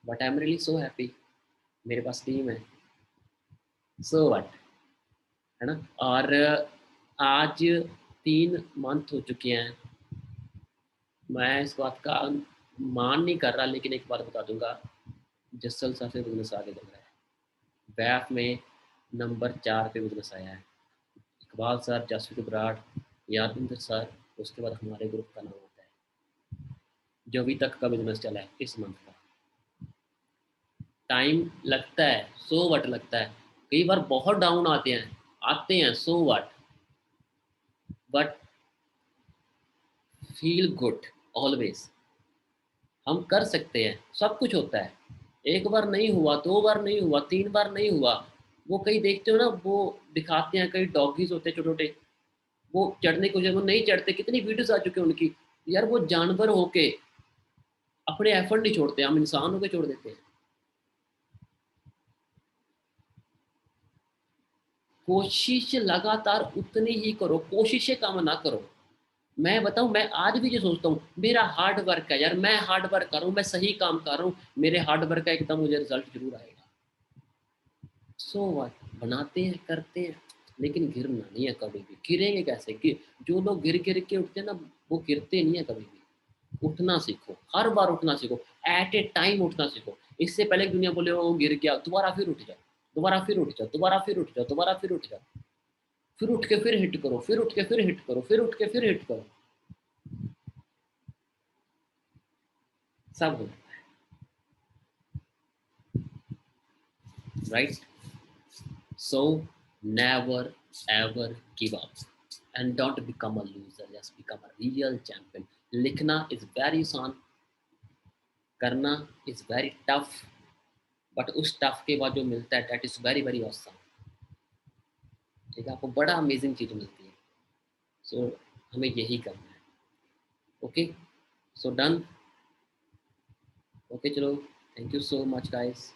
but I am really so happy, मेरे पास टीम है, सो बट, है ना। और आज 3 मंथ हो चुके हैं, मैं इस बात का मान नहीं कर रहा, लेकिन एक बात बता दूंगा, जसल सर से बिजनेस आगे बढ़ रहा है, बैफ में नंबर 4 पे बिजनेस आया है, इकबाल सर, जसप्रीत बराड़, यादविंदर सर, उसके बाद हमारे ग्रुप का नाम आता है, जो अभी तक का बिजनेस चला है इस मंथ का। टाइम लगता है, सो वट लगता है, कई बार बहुत डाउन आते हैं, so what, but feel good always. हम कर सकते हैं, सब कुछ होता है, एक बार नहीं हुआ, 2 बार नहीं हुआ, 3 बार नहीं हुआ। वो कई देखते हो ना, वो दिखाते हैं, कई डॉगीज होते हैं छोटे छोटे, वो चढ़ने को जब वो नहीं चढ़ते, कितनी वीडियोस आ चुकी है उनकी, यार वो जानवर होके अपने एफर्ट नहीं छोड़ते, हम इंसान होके छोड़ देते हैं। कोशिश लगातार उतनी ही करो, कोशिशें कम ना करो। मैं बताऊं, मैं आज भी ये सोचता हूँ, मेरा हार्ड वर्क है यार, मैं हार्ड वर्क कर रहा हूँ, मैं सही काम कर रहा हूँ, मेरे हार्ड वर्क का एकदम मुझे रिजल्ट जरूर आएगा। सो व्हाट, बनाते हैं करते हैं, लेकिन गिरना नहीं है कभी भी। गिरेंगे कैसे? जो लोग गिर गिर के उठते हैं ना, वो गिरते नहीं है कभी भी। उठना सीखो, हर बार उठना सीखो, एट ए टाइम उठना सीखो। इससे पहले कि दुनिया बोले वो गिर गया, दोबारा फिर उठ जाओ, दोबारा फिर उठ जाओ, दोबारा फिर उठ जाओ, दोबारा फिर उठ जाओ, फिर उठ के फिर हिट करो, फिर उठ के फिर हिट करो, फिर उठ के फिर हिट करो, सब होता है, right? So never ever give up and don't become a loser, just become a real champion. लिखना is very आसान, करना is very tough, but उस टफ के बाद जो मिलता है that is very very awesome. ठीक है, आपको बड़ा अमेजिंग चीज मिलती है। So हमें यही करना है। Okay, so done. ओके चलो, thank you so much guys.